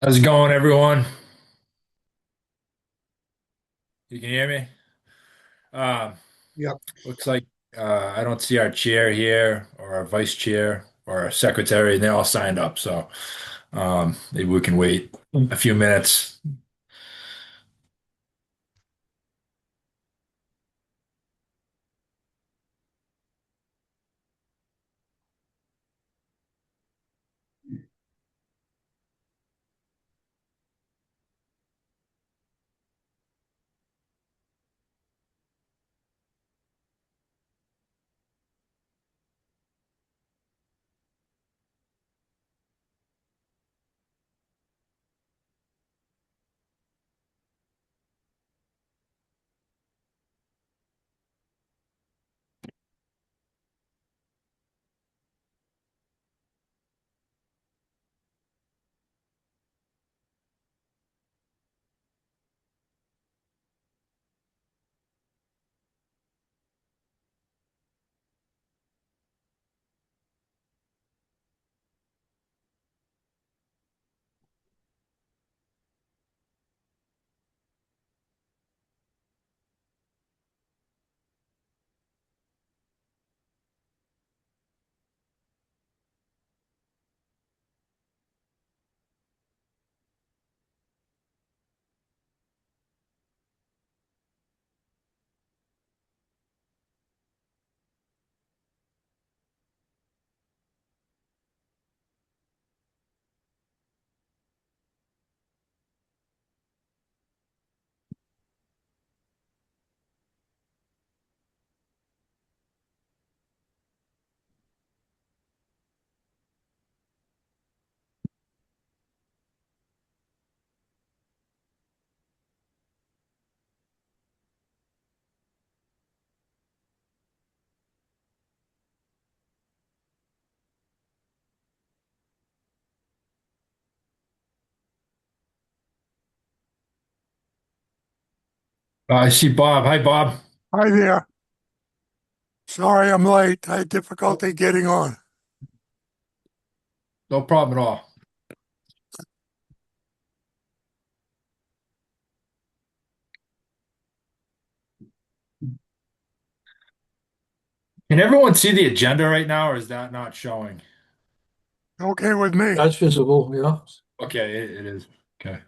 How's it going, everyone? You can hear me? Um, Yep. looks like I don't see our chair here, or our vice chair, or our secretary, and they all signed up. So maybe we can wait a few minutes. I see Bob. Hi, Bob. Hi there. Sorry I'm late. I had Oh, difficulty getting on. no problem at all. Can everyone see the agenda right now, or is that not showing? Okay with me. That's visible, yeah. Okay, it is. Okay.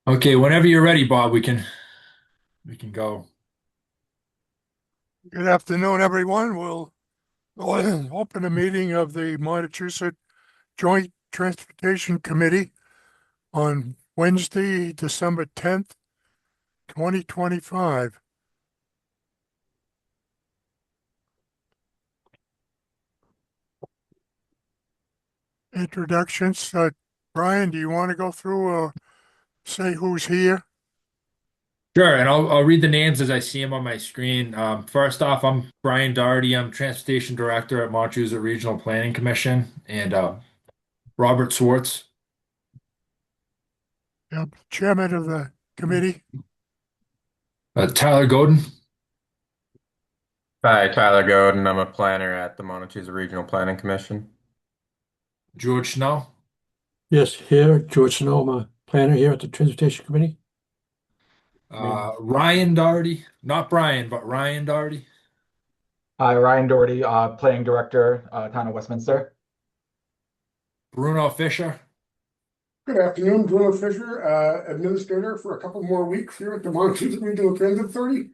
Okay, whenever you're ready, Bob, we can go. Good afternoon, everyone. We'll open a meeting of the Montachusett Joint Transportation Committee on Wednesday, December 10th, 2025. Introductions. Brian, do you want to go through say who's here? Sure, and I'll read the names as I see them on my screen. First off, I'm Brian Doherty. I'm Transportation Director at Montachusett Regional Planning Commission, and Robert Swartz. Yep, Chairman of the committee. Tyler Godin. Hi, Tyler Godin. I'm a planner at the Montachusett Regional Planning Commission. George Snow. Yes, here, George Snow, I'm a planner here at the Transportation Committee. Ryan Doherty. Not Brian, but Ryan Doherty. Hi, Ryan Doherty, Planning Director, Town of Westminster. Bruno Fisher. Good afternoon, Bruno Fisher, Administrator for a couple more weeks here at the Montachusett Regional Transit Authority.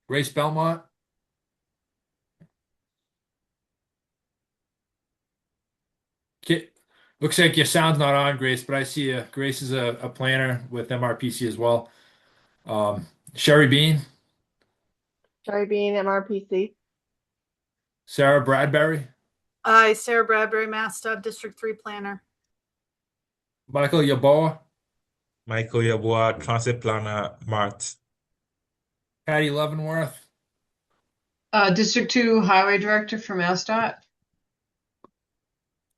Grace Belmont. Ki- Looks like your sound's not on, Grace, but I see Grace is a planner with MRPC as well. Sherry Bean. Sorry, being MRPC. Sarah Bradbury. Hi, Sarah Bradbury, MassDOT District 3 Planner. Michael Yaboa. Michael Yabua, Transit Planner, Mart. Patty Leavenworth. District 2 Highway Director for MassDOT.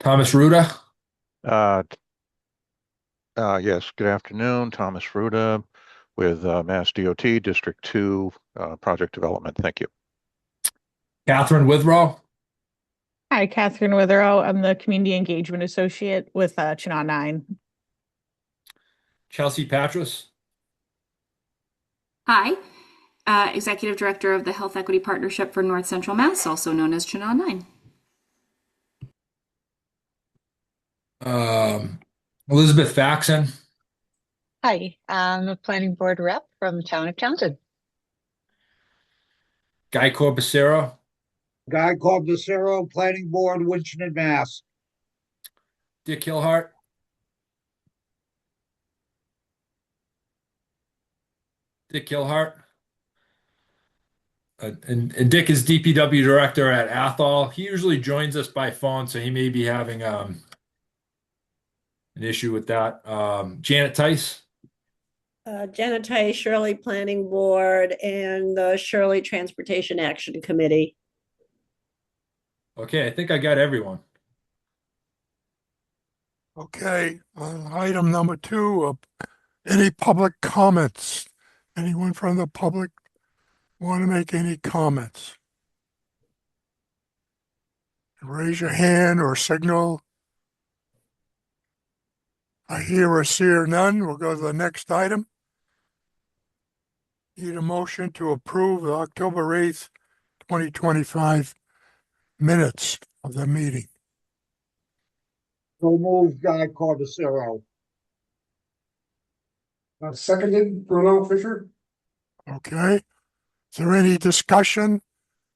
Thomas Ruda. Yes, good afternoon. Thomas Ruda, with Mass DOT District 2 project development. Thank you. Catherine Withrow, Hi, Catherine Witherow. I'm the Community Engagement Associate with Chinnon 9. Chelsea Patras, Hi, Executive Director of the Health Equity Partnership for North Central Mass, also known as Chinnon 9. Elizabeth Faxon, Hi, I'm a planning board rep from the town of Townsend. Guy Corbacero, Guy Corbacero, Planning Board, Winchendon, Mass. Dick Hillhart, Dick Hillhart. And Dick is DPW director at Athol. He usually joins us by phone, so he may be having an issue with that. Janet Tice, Janet Tice, Shirley Planning Board, and the Shirley Transportation Action Committee. okay, I think I got everyone. Okay, on item number 2, any public comments? Anyone from the public want to make any comments? Raise your hand or signal. I hear or see or none. We'll go to the next item. Need a motion to approve the October 8th, 2025 minutes of the meeting. So moved, Guy Corbacero. Seconded, Bruno Fisher. Okay. Is there any discussion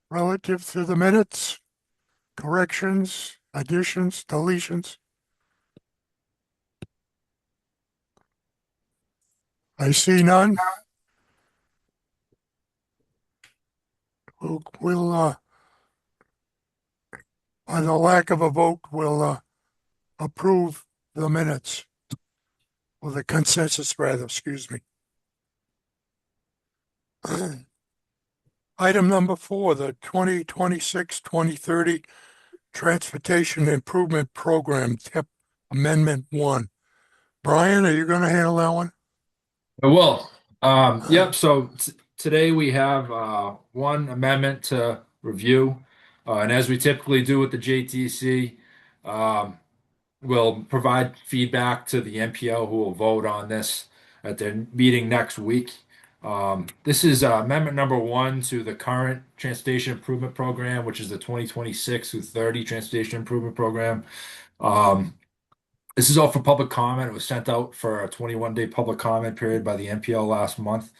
relative to the minutes? Corrections, additions, deletions? I see none. We'll by the lack of a vote, we'll approve the minutes. Or the consensus, rather, excuse me. Item number 4, the 2026-2030 Transportation Improvement Program, TIP Amendment 1. Brian, are you going to handle that one? I will. Yep. So today we have one amendment to review, and as we typically do with the JTC, we'll provide feedback to the MPO who will vote on this at their meeting next week. This is amendment number 1 to the current Transportation Improvement Program, which is the 2026 through 30 Transportation Improvement Program. This is all for public comment. It was sent out for a 21-day public comment period by the MPO last month.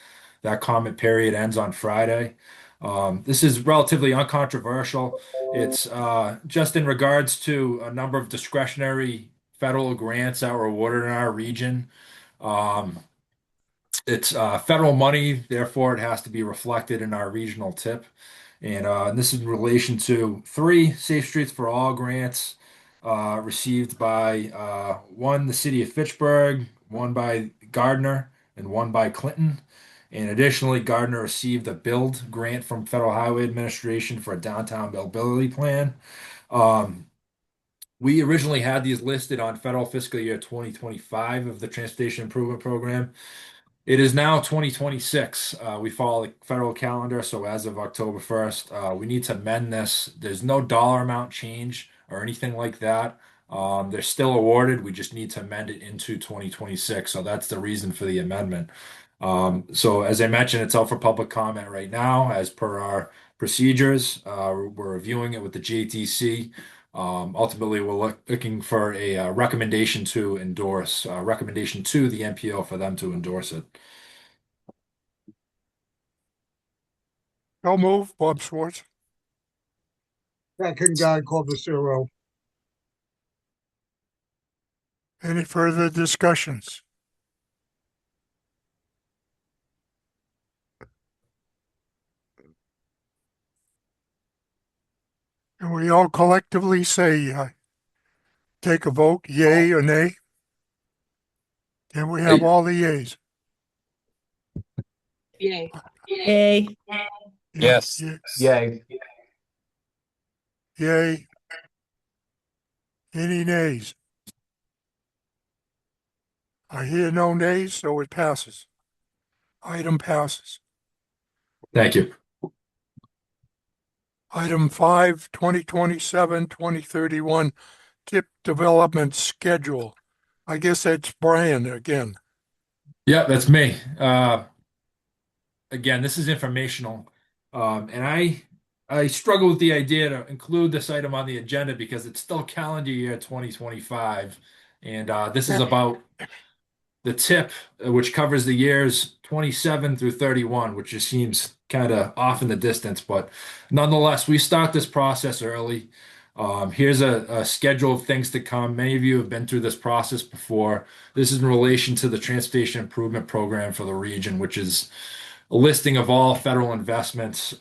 That comment period ends on Friday. This is relatively uncontroversial. It's just in regards to a number of discretionary federal grants that were awarded in our region. It's federal money, therefore it has to be reflected in our regional tip. And this is in relation to 3 Safe Streets for All grants received by 1, the city of Fitchburg, 1 by Gardner, and 1 by Clinton. And additionally, Gardner received a build grant from Federal Highway Administration for a downtown buildability plan. We originally had these listed on federal fiscal year 2025 of the Transportation Improvement Program. It is now 2026. We follow the federal calendar, so as of October 1st, we need to amend this. There's no dollar amount change or anything like that. They're still awarded. We just need to amend it into 2026. So that's the reason for the amendment. So as I mentioned, it's out for public comment right now, as per our procedures. We're reviewing it with the JTC. Ultimately, we're looking for a recommendation to endorse, recommendation to the MPO for them to endorse it. No move, Bob Schwartz. Second, Guy Corbacero. Any further discussions? And we all collectively say, take a vote, yay or nay? And we have all the yays. Yay. Yay. Yes. Yay. Yay. Any nays? I hear no nays, so it passes. Item passes. Thank you. Item 5, 2027-2031 tip development schedule. I guess that's Brian again. Yeah, that's me. Again, this is informational. And I struggle with the idea to include this item on the agenda because it's still calendar year 2025. And this is about the tip, which covers the years 27 through 31, which just seems kind of off in the distance. But nonetheless, we start this process early. Here's a schedule of things to come. Many of you have been through this process before. This is in relation to the Transportation Improvement Program for the region, which is a listing of all federal investments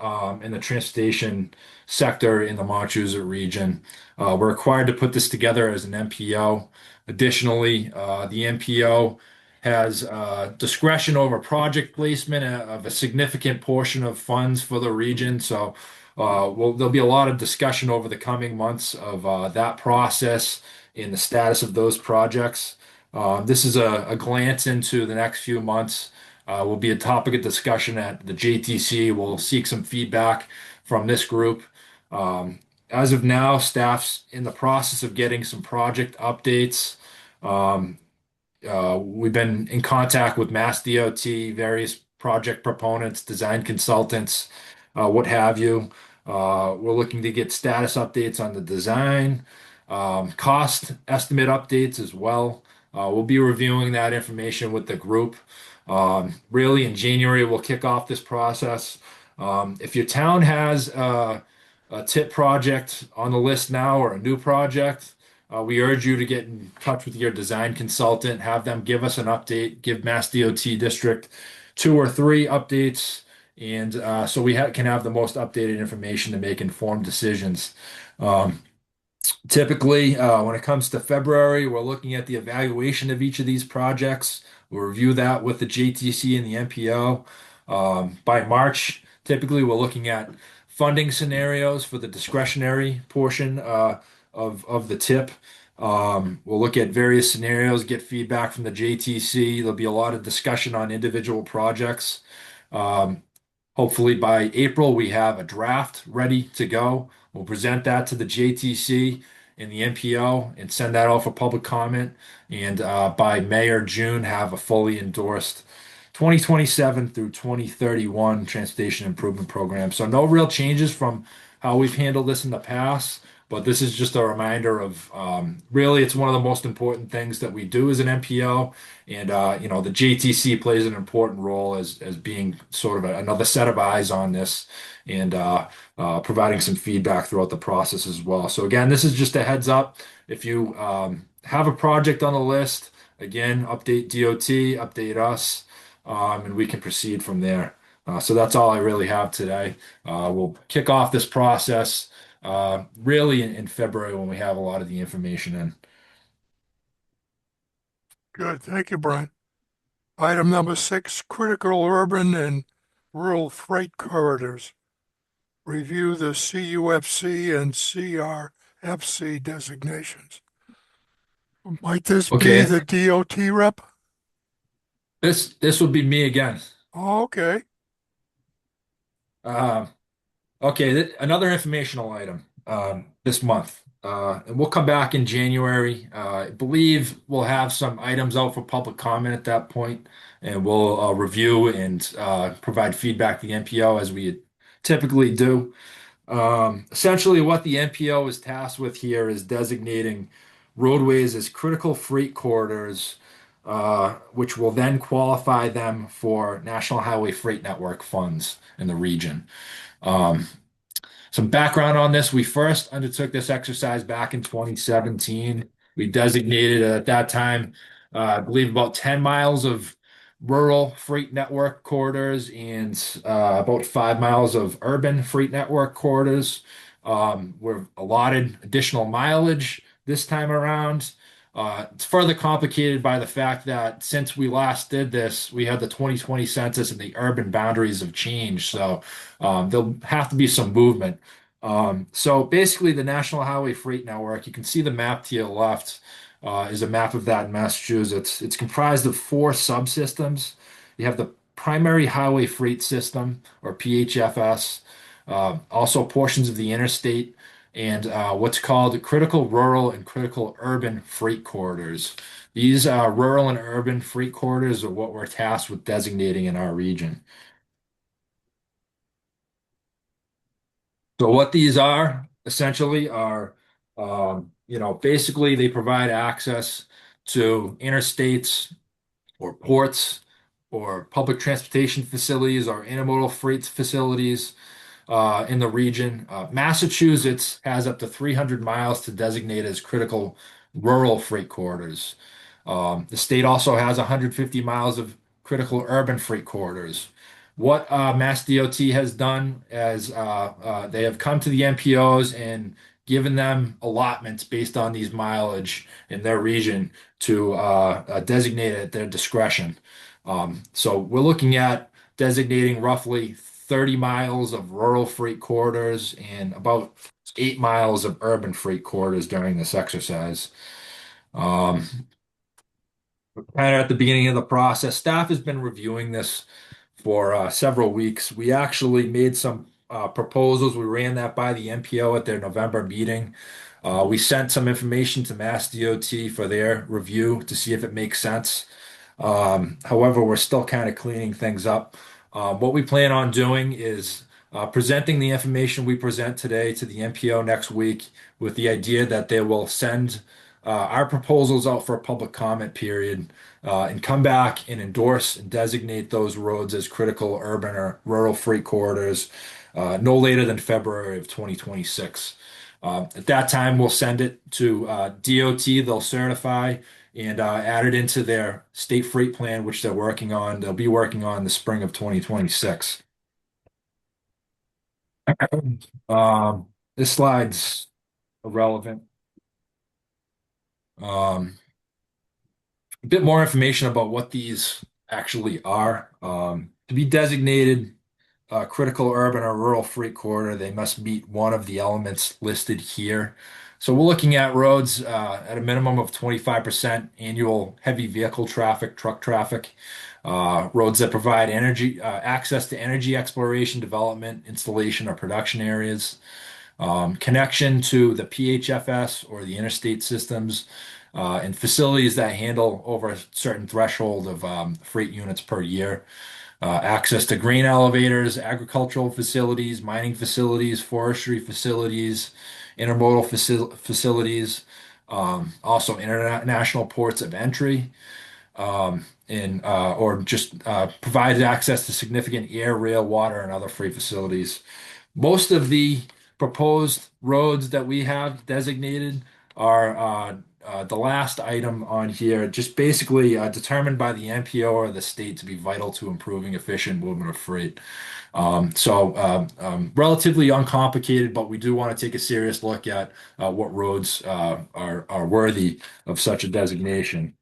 in the transportation sector in the Montachusett region. We're required to put this together as an MPO. Additionally, the MPO has discretion over project placement of a significant portion of funds for the region. So there'll be a lot of discussion over the coming months of that process and the status of those projects. This is a glance into the next few months. Will be a topic of discussion at the JTC. We'll seek some feedback from this group. As of now, staff's in the process of getting some project updates. We've been in contact with Mass DOT, various project proponents, design consultants, what have you. We're looking to get status updates on the design, cost estimate updates as well. We'll be reviewing that information with the group. Really, in January, we'll kick off this process. If your town has a tip project on the list now or a new project, we urge you to get in touch with your design consultant, have them give us an update, give Mass DOT District 2 or 3 updates, and so we can have the most updated information to make informed decisions. Typically, when it comes to February, we're looking at the evaluation of each of these projects. We'll review that with the JTC and the MPO. By March, typically, we're looking at funding scenarios for the discretionary portion of the tip. We'll look at various scenarios, get feedback from the JTC. There'll be a lot of discussion on individual projects. Hopefully by April, we have a draft ready to go. We'll present that to the JTC and the MPO and send that out for public comment. And by May or June, have a fully endorsed 2027 through 2031 Transportation Improvement Program. So no real changes from how we've handled this in the past. But this is just a reminder of really, it's one of the most important things that we do as an MPO. And, the JTC plays an important role as being sort of another set of eyes on this and providing some feedback throughout the process as well. So, again, this is just a heads up. If you have a project on the list, again, update DOT, update us, and we can proceed from there. So that's all I really have today. We'll kick off this process. Really in February when we have a lot of the information in. Good, thank you, Brian. Item number 6, critical urban and rural freight corridors. Review the CUFC and CRFC designations. Might this be the DOT rep? This would be me again. Oh, okay. Okay, another informational item this month. And we'll come back in January. I believe we'll have some items out for public comment at that point, and we'll review and provide feedback to the MPO as we typically do. Essentially, what the MPO is tasked with here is designating roadways as critical freight corridors, which will then qualify them for National Highway Freight Network funds in the region. Some background on this. We first undertook this exercise back in 2017. We designated at that time, I believe, about 10 miles of rural freight network corridors and about 5 miles of urban freight network corridors. We're allotted additional mileage this time around. It's further complicated by the fact that since we last did this, we had the 2020 census and the urban boundaries have changed. So there'll have to be some movement. So basically, the National Highway Freight Network, you can see the map to your left, is a map of that in Massachusetts. It's comprised of 4 subsystems. You have the primary highway freight system, or PHFS, also portions of the interstate, and what's called critical rural and critical urban freight corridors. These rural and urban freight corridors are what we're tasked with designating in our region. So what these are essentially are, basically they provide access to interstates or ports or public transportation facilities or intermodal freight facilities in the region. Massachusetts has up to 300 miles to designate as critical rural freight corridors. The state also has 150 miles of critical urban freight corridors. What Mass DOT has done is they have come to the MPOs and given them allotments based on these mileage in their region to designate at their discretion. So we're looking at designating roughly 30 miles of rural freight corridors and about 8 miles of urban freight corridors during this exercise. Um, Kind of at the beginning of the process, staff has been reviewing this for several weeks. We actually made some proposals. We ran that by the MPO at their November meeting. We sent some information to Mass DOT for their review to see if it makes sense. However, we're still kind of cleaning things up. What we plan on doing is presenting the information we present today to the MPO next week with the idea that they will send our proposals out for a public comment period and come back and endorse and designate those roads as critical urban or rural freight corridors no later than February of 2026. At that time, we'll send it to DOT. They'll certify and add it into their state freight plan, which they're working on. They'll be working on the spring of 2026. This slide's irrelevant. A bit more information about what these actually are. To be designated critical urban or rural freight corridor, they must meet one of the elements listed here. So we're looking at roads at a minimum of 25% annual heavy vehicle traffic, truck traffic, roads that provide energy access to energy exploration, development, installation, or production areas, connection to the PHFS or the interstate systems, and facilities that handle over a certain threshold of freight units per year. Access to grain elevators, agricultural facilities, mining facilities, forestry facilities, intermodal facilities, also international ports of entry, or just provides access to significant air, rail, water, and other freight facilities. Most of the proposed roads that we have designated are the last item on here, just basically determined by the MPO or the state to be vital to improving efficient movement of freight. Relatively uncomplicated, but we do want to take a serious look at what roads are worthy of such a designation.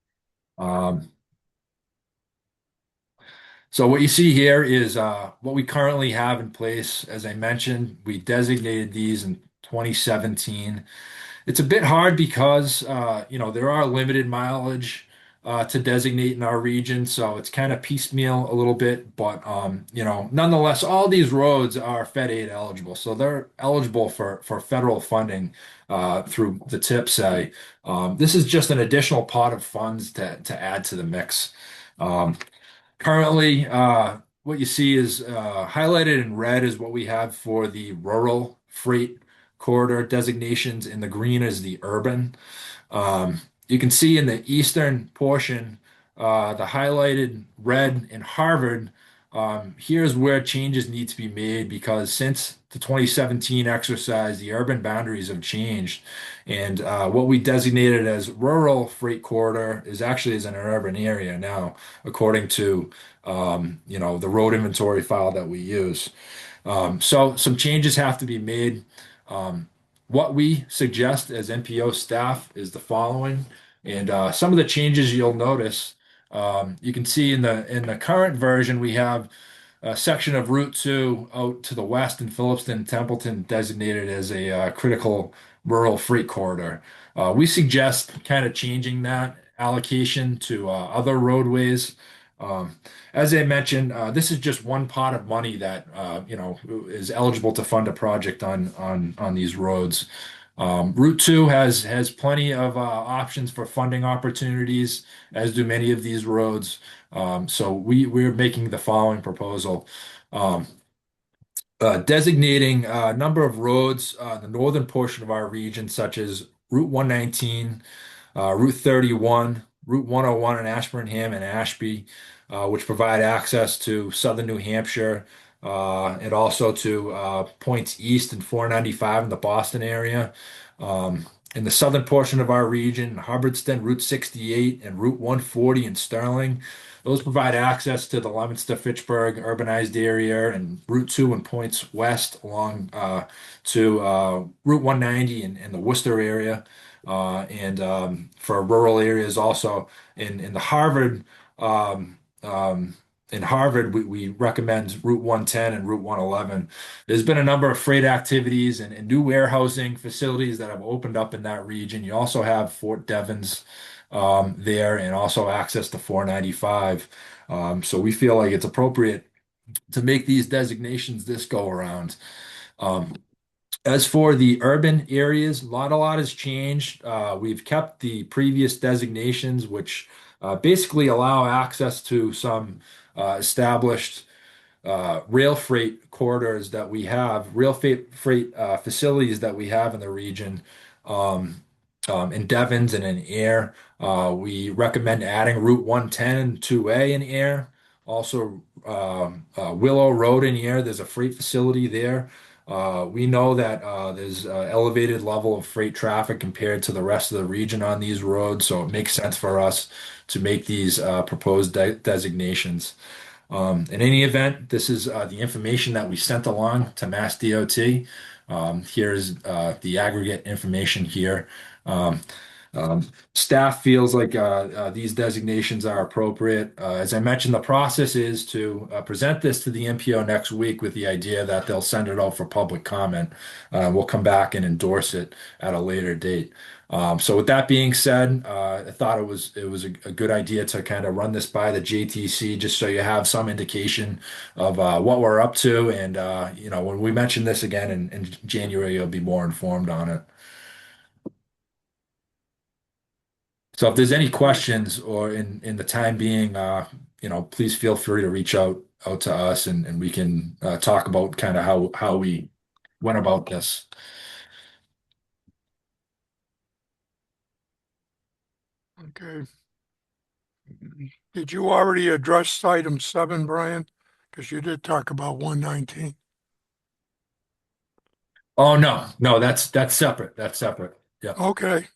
So what you see here is what we currently have in place. As I mentioned, we designated these in 2017. It's a bit hard because there are limited mileage to designate in our region, so it's kind of piecemeal a little bit. But nonetheless, all these roads are Fed aid eligible, so they're eligible for federal funding through the TIPSA. This is just an additional pot of funds to add to the mix. Currently, what you see is highlighted in red is what we have for the rural freight corridor designations, and the green is the urban. You can see in the eastern portion, the highlighted red in Harvard. Here's where changes need to be made because since the 2017 exercise, the urban boundaries have changed. And what we designated as rural freight corridor is actually is an urban area now, according to the road inventory file that we use. So some changes have to be made. What we suggest as NPO staff is the following, and some of the changes you'll notice. You can see in the current version we have a section of Route 2 out to the west in Phillipston, Templeton, designated as a critical rural freight corridor. We suggest kind of changing that allocation to other roadways As I mentioned, this is just one pot of money that is eligible to fund a project on these roads. Route 2 has plenty of options for funding opportunities, as do many of these roads. So we're making the following proposal. Um, Designating a number of roads the northern portion of our region, such as Route 119, Route 31, Route 101 in Ashburnham and Ashby, which provide access to southern New Hampshire and also to points east and 495 in the Boston area. In the southern portion of our region, Hubbardston, Route 68, and Route 140 in Sterling. Those provide access to the Leominster-Fitchburg urbanized area and Route 2 and points west along to Route 190 in the Worcester area. And for rural areas also in the Harvard in Harvard, we recommend Route 110 and Route 111. There's been a number of freight activities and new warehousing facilities that have opened up in that region. You also have Fort Devens there and also access to 495. So we feel like it's appropriate to make these designations this go around. As for the urban areas, not a lot has changed. We've kept the previous designations, which basically allow access to some established rail freight corridors that we have, rail freight facilities that we have in the region, in Devens and in Air. We recommend adding Route 110 and 2A in Air. Also, Willow Road in Air, there's a freight facility there. We know that there's an elevated level of freight traffic compared to the rest of the region on these roads, so it makes sense for us to make these proposed designations. In any event, this is the information that we sent along to Mass DOT. Here's the aggregate information here. Um, Staff feels like these designations are appropriate. As I mentioned, the process is to present this to the MPO next week with the idea that they'll send it out for public comment. We'll come back and endorse it at a later date. So with that being said, I thought it was a good idea to kind of run this by the JTC just so you have some indication of what we're up to. And when we mention this again in January, you'll be more informed on it. So if there's any questions or in the time being, please feel free to reach out to us and we can talk about kind of how we went about this. Okay. Did you already address item 7, Brian? Because you did talk about 119. Oh no, that's separate. That's separate. Yeah. Okay.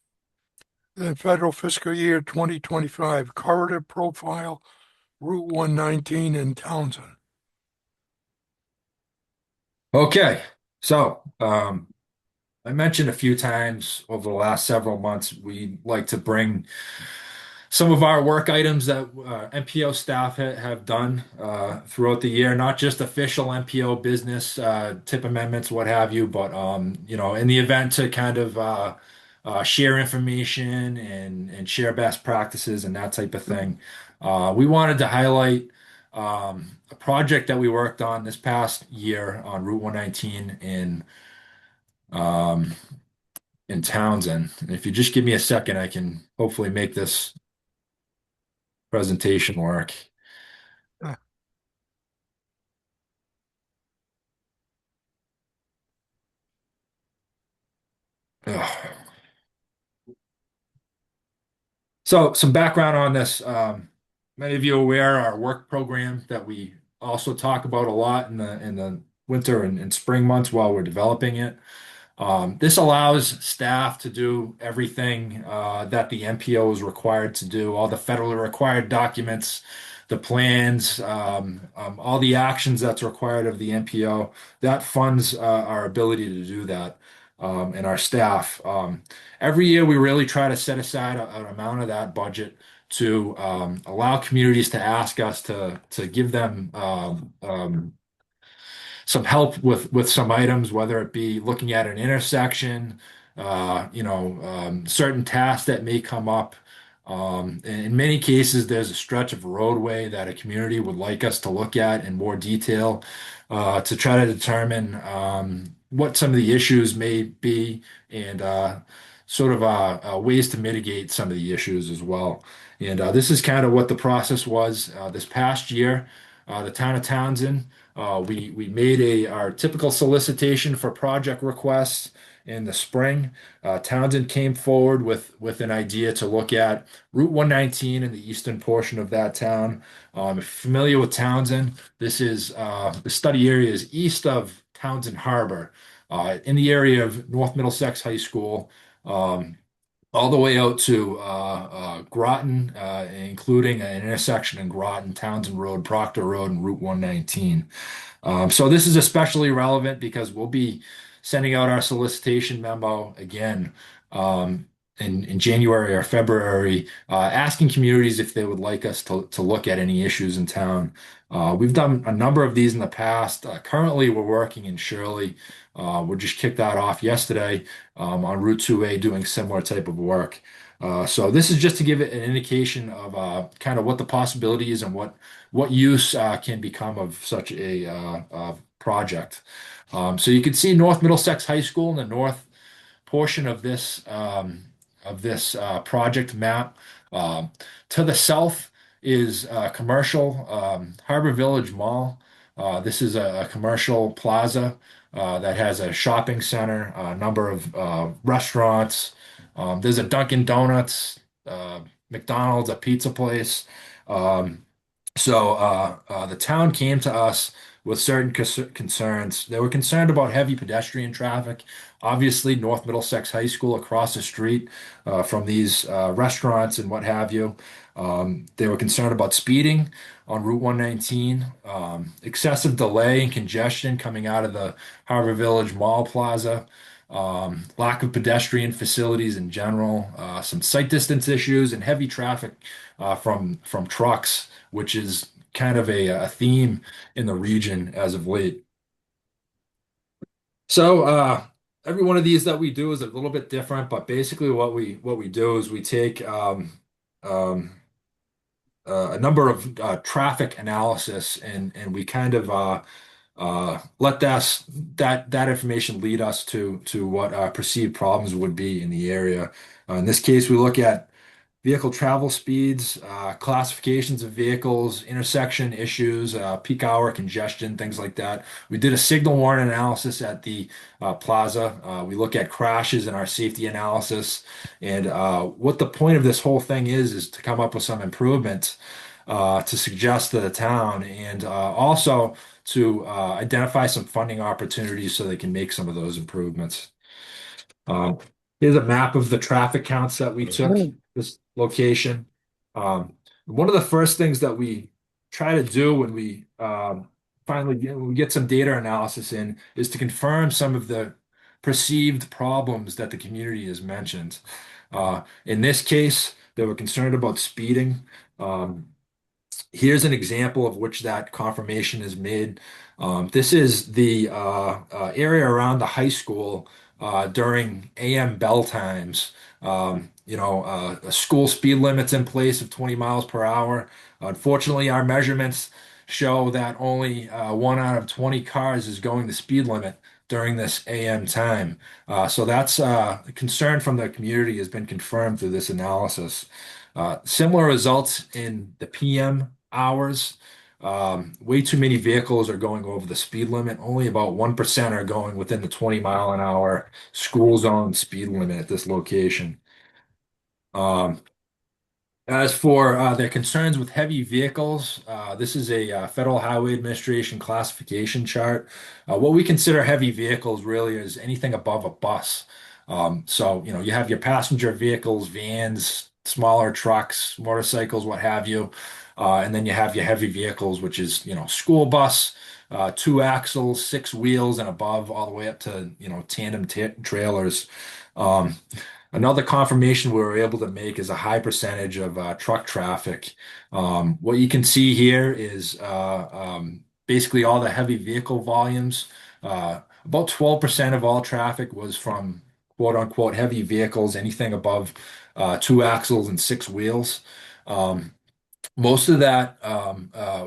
Then federal fiscal year 2025 corridor profile, Route 119 in Townsend. Okay. So I mentioned a few times over the last several months, we like to bring some of our work items that MPO staff have done throughout the year, not just official MPO business, tip amendments, what have you, but in the event to kind of share information and share best practices and that type of thing. We wanted to highlight a project that we worked on this past year on Route 119 um, in Townsend. And if you just give me a second, I can hopefully make this presentation work. Ugh. So some background on this. Many of you are aware our work program that we also talk about a lot in the winter and spring months while we're developing it. This allows staff to do everything that the MPO is required to do, all the federally required documents, the plans, all the actions that's required of the MPO. That funds our ability to do that and our staff. Every year, we really try to set aside an amount of that budget to allow communities to ask us to give them some help with some items, whether it be looking at an intersection, certain tasks that may come up. In many cases, there's a stretch of roadway that a community would like us to look at in more detail to try to determine what some of the issues may be and sort of ways to mitigate some of the issues as well. And this is kind of what the process was this past year. The town of Townsend, we made our typical solicitation for project requests in the spring. Townsend came forward with an idea to look at Route 119 in the eastern portion of that town. If you're familiar with Townsend, this is the study area is east of Townsend Harbor, in the area of North Middlesex High School, all the way out to Groton, including an intersection in Groton, Townsend Road, Proctor Road, and Route 119. So this is especially relevant because we'll be sending out our solicitation memo again in January or February, asking communities if they would like us to look at any issues in town. We've done a number of these in the past. Currently, we're working in Shirley. We just kicked that off yesterday on Route 2A doing similar type of work. So this is just to give it an indication of kind of what the possibility is and what use can become of such a project. So you can see North Middlesex High School in the north portion of this project map. To the south is commercial Harbor Village Mall. This is a commercial plaza that has a shopping center, a number of restaurants. There's a Dunkin' Donuts, McDonald's, a pizza place. The town came to us with certain concerns. They were concerned about heavy pedestrian traffic. Obviously, North Middlesex High School across the street from these restaurants and what have you. They were concerned about speeding on Route 119, excessive delay and congestion coming out of the Harbor Village Mall Plaza, lack of pedestrian facilities in general, some sight distance issues, and heavy traffic from trucks, which is kind of a theme in the region as of late. So every one of these that we do is a little bit different, but basically what we do is we take a number of traffic analysis and we kind of let that information lead us to what perceived problems would be in the area. In this case, we look at vehicle travel speeds, classifications of vehicles, intersection issues, peak hour congestion, things like that. We did a signal warrant analysis at the plaza. We look at crashes in our safety analysis. And what the point of this whole thing is to come up with some improvements to suggest to the town and also to identify some funding opportunities so they can make some of those improvements. Here's a map of the traffic counts that we took this location. One of the first things that we try to do when we finally get some data analysis in is to confirm some of the perceived problems that the community has mentioned. In this case, they were concerned about speeding. Here's an example of which that confirmation is made. This is the area around the high school during AM bell times. A school speed limit's in place of 20 miles per hour. Unfortunately, our measurements show that only 1 out of 20 cars is going the speed limit during this AM time. So that's a concern from the community has been confirmed through this analysis. Similar results in the PM hours. Way too many vehicles are going over the speed limit. Only about 1% are going within the 20-mile-an-hour school zone speed limit at this location. As for their concerns with heavy vehicles, this is a Federal Highway Administration classification chart. What we consider heavy vehicles really is anything above a bus. You have your passenger vehicles, vans, smaller trucks, motorcycles, what have you. And then you have your heavy vehicles, which is, school bus, 2 axles, 6 wheels and above, all the way up to, tandem trailers. Another confirmation we were able to make is a high percentage of truck traffic. What you can see here is basically all the heavy vehicle volumes. About 12% of all traffic was from quote unquote heavy vehicles, anything above 2 axles and 6 wheels. Um, Most of that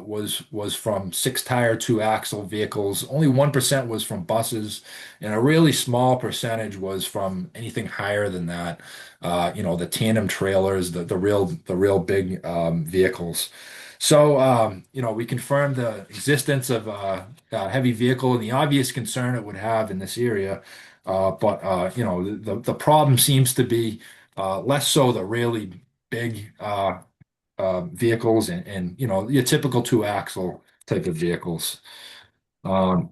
was from 6 tire, 2 axle vehicles. Only 1% was from buses, and a really small percentage was from anything higher than that. The tandem trailers, the real big vehicles. So, we confirmed the existence of a heavy vehicle and the obvious concern it would have in this area. But the problem seems to be less so the really big vehicles and your typical 2 axle type of vehicles. Um,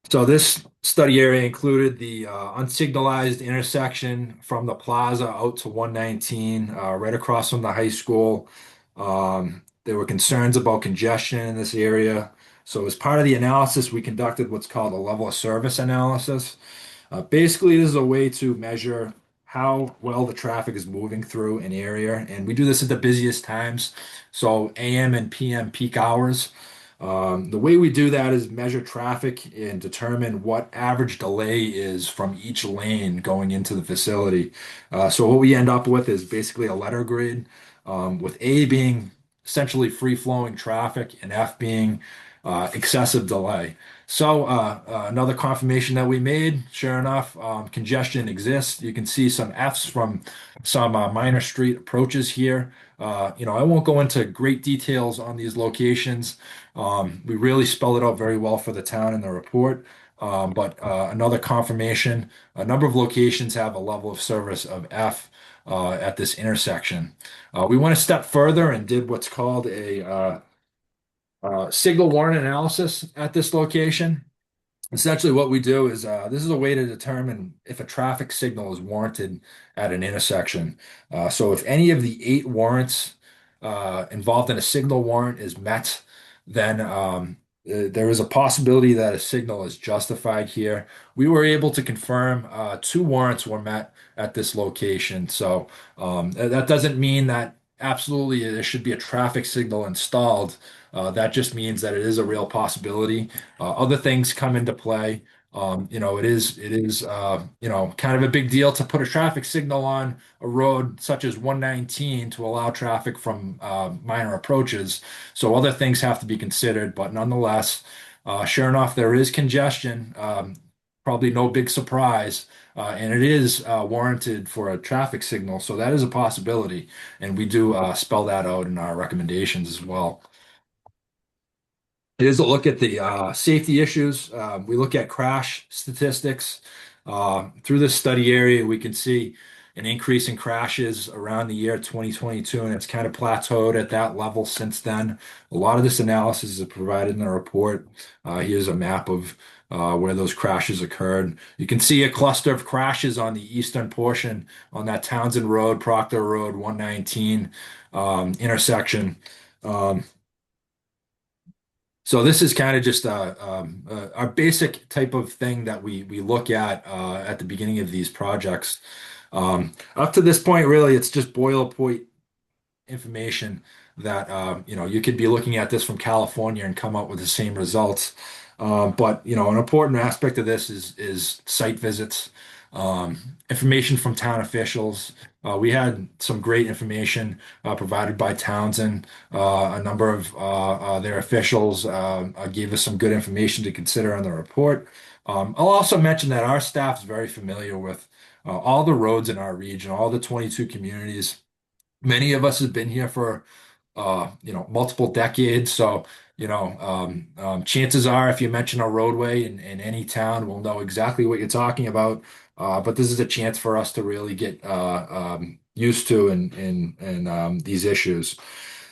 so this study area included the unsignalized intersection from the plaza out to 119, right across from the high school. There were concerns about congestion in this area. So as part of the analysis, we conducted what's called a level of service analysis. Basically, this is a way to measure how well the traffic is moving through an area, and we do this at the busiest times, so AM and PM peak hours. The way we do that is measure traffic and determine what average delay is from each lane going into the facility. So what we end up with is basically a letter grid, with A being essentially free-flowing traffic and F being excessive delay. So another confirmation that we made, sure enough, congestion exists. You can see some Fs from some minor street approaches here. I won't go into great details on these locations. We really spelled it out very well for the town in the report. But another confirmation, a number of locations have a level of service of F at this intersection. We went a step further and did what's called a signal warrant analysis at this location. Essentially, what we do is this is a way to determine if a traffic signal is warranted at an intersection. So, if any of the 8 warrants involved in a signal warrant is met, then there is a possibility that a signal is justified here. We were able to confirm 2 warrants were met at this location. So, that doesn't mean that absolutely there should be a traffic signal installed. That just means that it is a real possibility. Other things come into play. It is kind of a big deal to put a traffic signal on a road such as 119 to allow traffic from minor approaches. So other things have to be considered, but nonetheless, sure enough, there is congestion. Probably no big surprise, and it is warranted for a traffic signal. So that is a possibility, and we do spell that out in our recommendations as well. Here's a look at the safety issues. We look at crash statistics. Through this study area, we can see an increase in crashes around the year 2022, and it's kind of plateaued at that level since then. A lot of this analysis is provided in the report. Here's a map of where those crashes occurred. You can see a cluster of crashes on the eastern portion on that Townsend Road, Proctor Road, 119 intersection. So this is kind of just our basic type of thing that we look at the beginning of these projects. Up to this point, really, it's just boilerplate information that you could be looking at this from California and come up with the same results. But an important aspect of this is site visits, information from town officials. We had some great information provided by Townsend. A number of their officials gave us some good information to consider on the report. I'll also mention that our staff is very familiar with all the roads in our region, all the 22 communities. Many of us have been here for multiple decades. So, chances are if you mention a roadway in any town, we'll know exactly what you're talking about. But this is a chance for us to really get used to in these issues.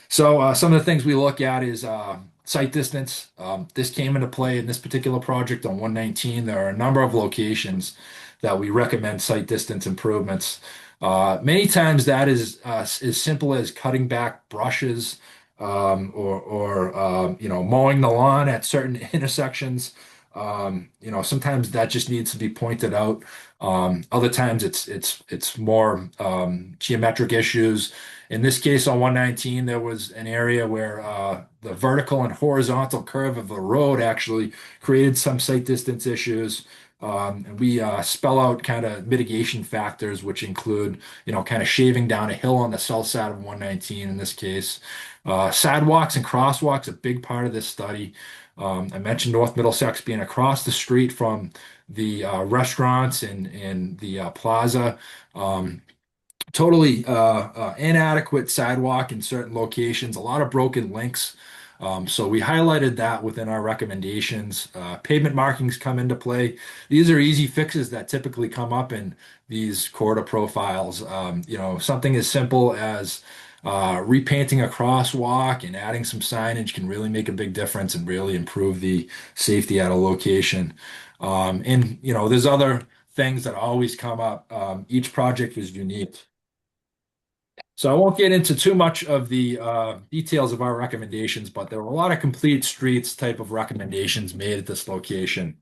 So some of the things we look at is site distance. This came into play in this particular project on 119. There are a number of locations that we recommend site distance improvements. Many times that is as simple as cutting back brushes or mowing the lawn at certain intersections. Sometimes that just needs to be pointed out. Other times it's more geometric issues. In this case on 119, there was an area where the vertical and horizontal curve of the road actually created some sight distance issues. And we spell out kind of mitigation factors, which include, kind of shaving down a hill on the south side of 119 in this case. Sidewalks and crosswalks, a big part of this study. I mentioned North Middlesex being across the street from the restaurants and the plaza. Totally inadequate sidewalk in certain locations, a lot of broken links. So we highlighted that within our recommendations. Pavement markings come into play. These are easy fixes that typically come up in these corridor profiles. Something as simple as repainting a crosswalk and adding some signage can really make a big difference and really improve the safety at a location. There's other things that always come up. Each project is unique. So I won't get into too much of the details of our recommendations, but there were a lot of complete streets type of recommendations made at this location.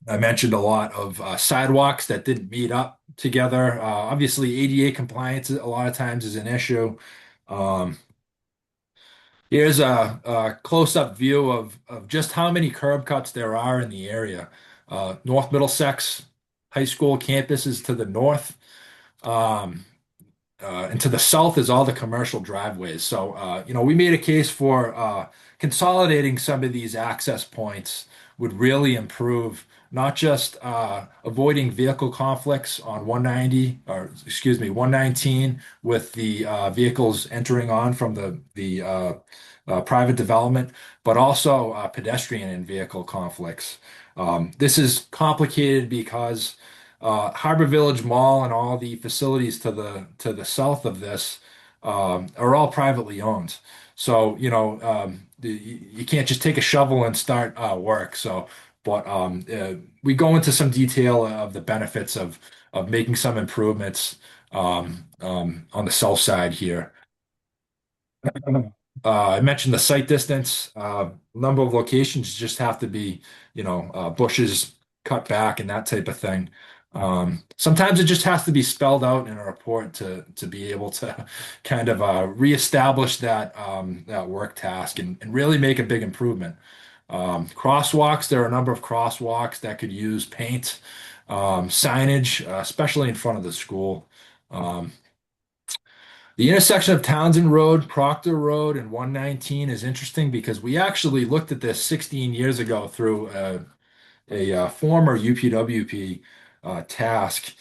I mentioned a lot of sidewalks that didn't meet up together. Obviously, ADA compliance a lot of times is an issue. Um, Here's a close-up view of just how many curb cuts there are in the area. North Middlesex High School campus is to the north. Um, and to the south is all the commercial driveways. So, we made a case for consolidating some of these access points would really improve not just avoiding vehicle conflicts on 190, or excuse me, 119 with the vehicles entering on from the private development, but also pedestrian and vehicle conflicts. This is complicated because Harbor Village Mall and all the facilities to the south of this are all privately owned. So, you can't just take a shovel and start work. So, but we go into some detail of the benefits of making some improvements on the south side here. I mentioned the site distance. Number of locations just have to be, bushes cut back and that type of thing. Sometimes it just has to be spelled out in a report to be able to kind of reestablish that work task and really make a big improvement. Crosswalks, there are a number of crosswalks that could use paint, signage, especially in front of the school. Um, the intersection of Townsend Road, Proctor Road, and 119 is interesting because we actually looked at this 16 years ago through a former UPWP task.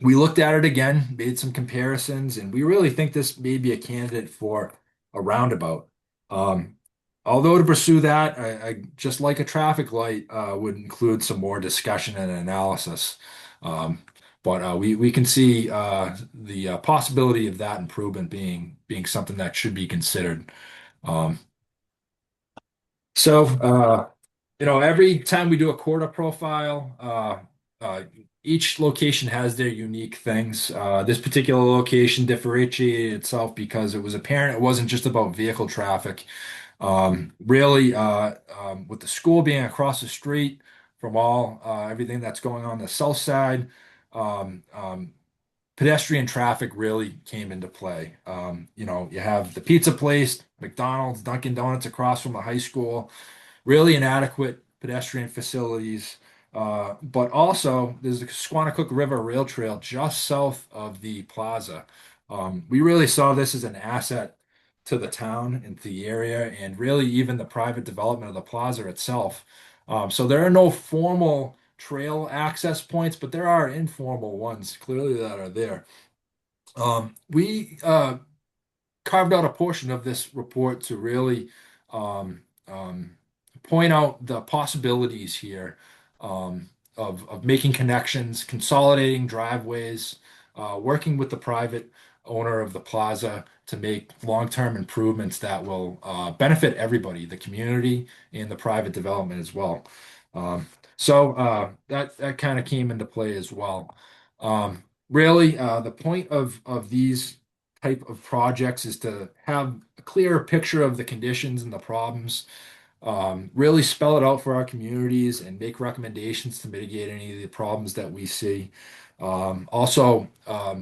We looked at it again, made some comparisons, and we really think this may be a candidate for a roundabout. Um, Although to pursue that, I just like a traffic light would include some more discussion and analysis. Um, but we can see the possibility of that improvement being something that should be considered. Um, every time we do a quarter profile, each location has their unique things. This particular location differentiated itself because it was apparent it wasn't just about vehicle traffic. Really, with the school being across the street from everything that's going on the south side, um, um, pedestrian traffic really came into play. You have the pizza place, McDonald's, Dunkin' Donuts across from the high school, really inadequate pedestrian facilities. But also, there's the Squanicook River Rail Trail just south of the plaza. We really saw this as an asset to the town and to the area, and really even the private development of the plaza itself. So there are no formal trail access points, but there are informal ones clearly that are there. We carved out a portion of this report to really um, um, point out the possibilities here of making connections, consolidating driveways, working with the private owner of the plaza to make long-term improvements that will benefit everybody, the community and the private development as well. That kind of came into play as well. Really, the point of these type of projects is to have a clearer picture of the conditions and the problems, really spell it out for our communities and make recommendations to mitigate any of the problems that we see. Also,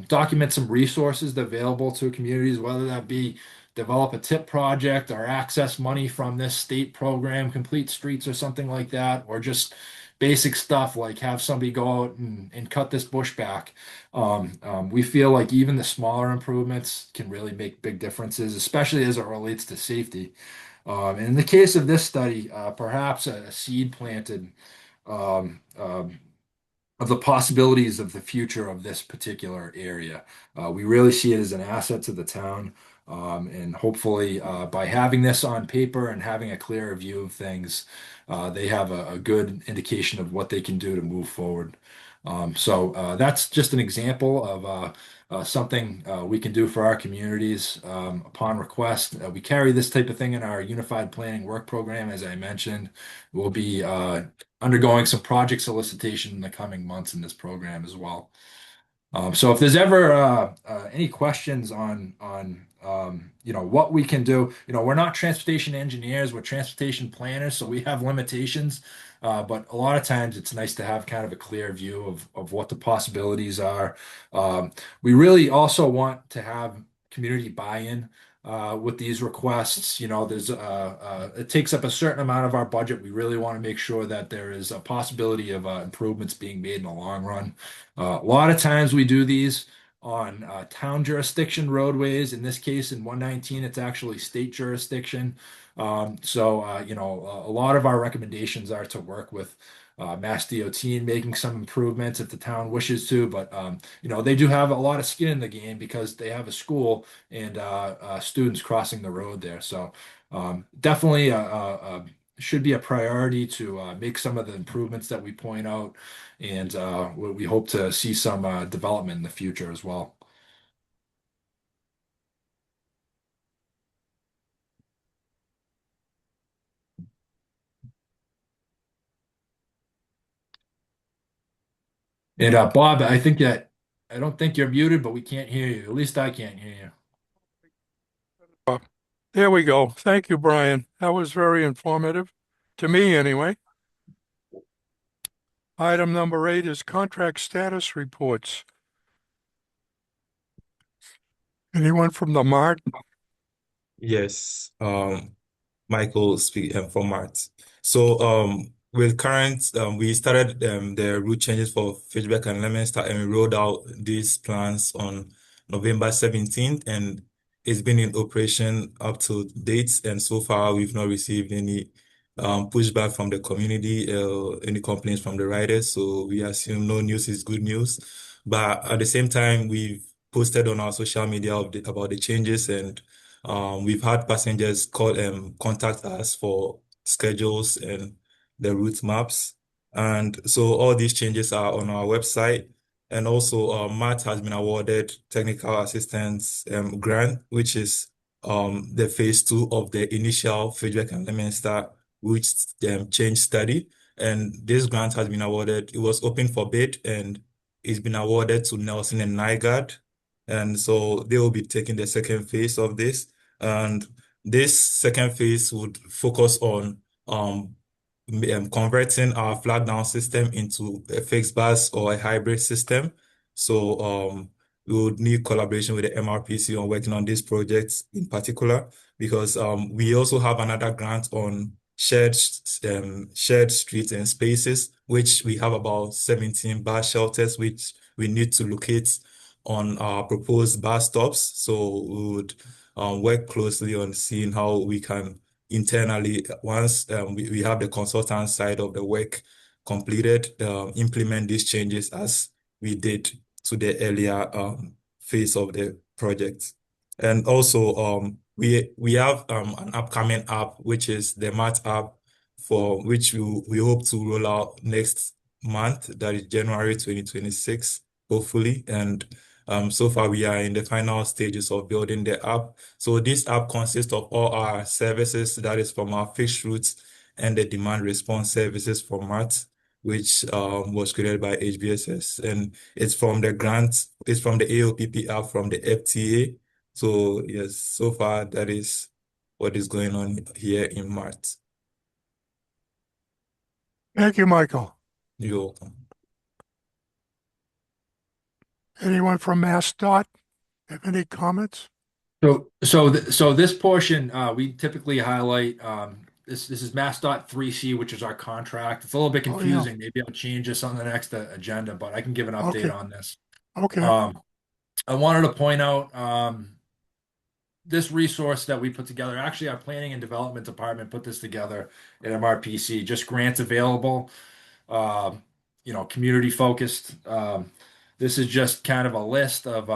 document some resources that are available to communities, whether that be develop a tip project or access money from this state program, Complete Streets or something like that, or just basic stuff like have somebody go out and cut this bush back. We feel like even the smaller improvements can really make big differences, especially as it relates to safety. And in the case of this study, perhaps a seed planted um, um, of the possibilities of the future of this particular area. We really see it as an asset to the town. And hopefully, by having this on paper and having a clearer view of things, they have a good indication of what they can do to move forward. So that's just an example of something we can do for our communities upon request. We carry this type of thing in our Unified Planning Work Program, as I mentioned. We'll be undergoing some project solicitation in the coming months in this program as well. So if there's ever any questions on what we can do, we're not transportation engineers, we're transportation planners, so we have limitations. But a lot of times it's nice to have kind of a clear view of what the possibilities are. We really also want to have community buy-in with these requests. There's it takes up a certain amount of our budget. We really want to make sure that there is a possibility of improvements being made in the long run. A lot of times we do these on town jurisdiction roadways. In this case, in 119, it's actually state jurisdiction. A lot of our recommendations are to work with Mass DOT in making some improvements if the town wishes to. But they do have a lot of skin in the game because they have a school and students crossing the road there. So definitely should be a priority to make some of the improvements that we point out, and we hope to see some development in the future as well. And Bob, I don't think you're muted, but we can't hear you. At least I can't hear you. There we go. Thank you, Brian. That was very informative, to me anyway. Item number 8 is contract status reports. Anyone from the MART? Yes, Michael speaking from Mart. So with current we started the route changes for Fitchburg and Leominster, and we rolled out these plans on November 17th, and it's been in operation up to date, and so far we've not received any pushback from the community, any complaints from the riders. So we assume no news is good news. But at the same time, we've posted on our social media about the changes, and we've had passengers contact us for schedules and the route maps. And so all these changes are on our website. And also, MAT has been awarded technical assistance grant, which is the phase 2 of the initial Fitchburg and Leominster route change study. And this grant has been awarded. It was open for bid, and it's been awarded to Nelson and Nygaard. And so they will be taking the second phase of this. And this second phase would focus on converting our flag down system into a fixed bus or a hybrid system. So we would need collaboration with the MRPC on working on these projects in particular, because we also have another grant on shared streets and spaces, which we have about 17 bus shelters, which we need to locate on our proposed bus stops. So we would work closely on seeing how we can internally, once we have the consultant side of the work completed, implement these changes as we did to the earlier phase of the project. And also, we have an upcoming app, which is the MAT app, for which we hope to roll out next month, that is January 2026, hopefully. And so far, we are in the final stages of building the app. So this app consists of all our services, that is from our fixed routes and the demand response services from MAT, which was created by HBSS. And it's from the AOPP app from the FTA. So yes, so far that is what is going on here in MAT. Thank you, Michael. You're welcome. Anyone from MassDOT have any comments? So this portion, we typically highlight, this is MassDOT 3C, which is our contract. It's a little bit Oh, yeah. confusing. Maybe I'll change this on the next agenda, but I can give an update Okay. on this. Okay. I wanted to point out, this resource that we put together. Actually, our planning and development department put this together at MRPC, just grants available, community focused. This is just kind of a list of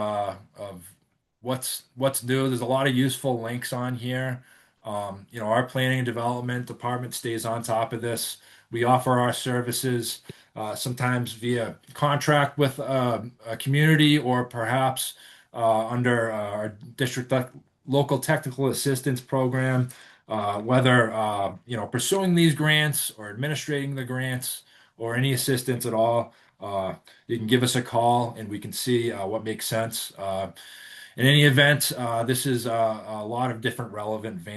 what's new. There's a lot of useful links on here. Our planning and development department stays on top of this. We offer our services sometimes via contract with a community, or perhaps under our district local technical assistance program, whether pursuing these grants or administrating the grants or any assistance at all. You can give us a call and we can see what makes sense. In any event, this is a lot of different relevant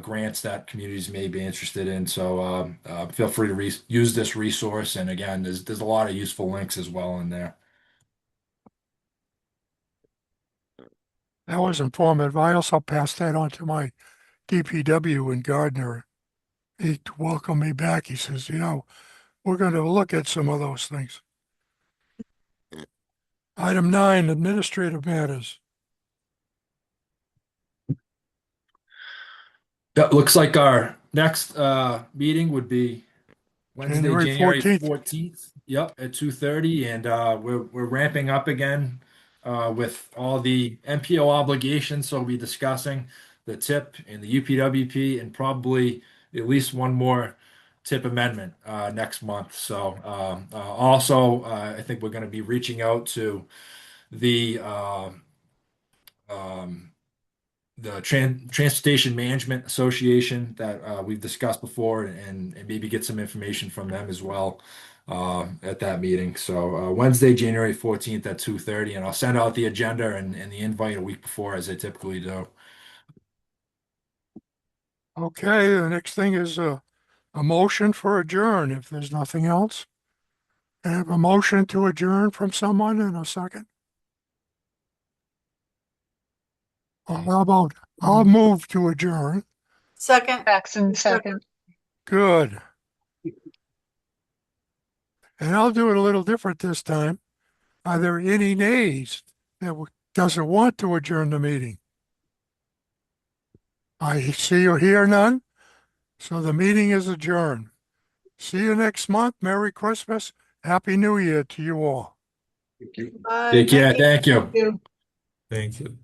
grants that communities may be interested in. So feel free to use this resource. And again, there's a lot of useful links as well in there. That was informative. I also passed that on to my DPW in Gardner. He welcomed me back. He says, we're going to look at some of those things. Item 9, administrative matters. That looks like our next meeting would be Wednesday, January January 14th. 14th. Yep, at 2:30, and we're ramping up again with all the MPO obligations. So we'll be discussing the TIP and the UPWP, and probably at least one more TIP amendment next month. So also, I think we're going to be reaching out to the Transportation Management Association that we've discussed before, and maybe get some information from them as well at that meeting. So Wednesday, January 14th at 2:30, and I'll send out the agenda and the invite a week before, as I typically do. Okay, the next thing is a motion for adjourn, if there's nothing else. I have a motion to adjourn from someone in a second. How about, I'll move to adjourn. Second. Paxton, second. Good. And I'll do it a little different this time. Are there any nays that doesn't want to adjourn the meeting? I see or hear none, so the meeting is adjourned. See you next month. Merry Christmas. Happy New Year to you all. Take care. Thank you. Thank you.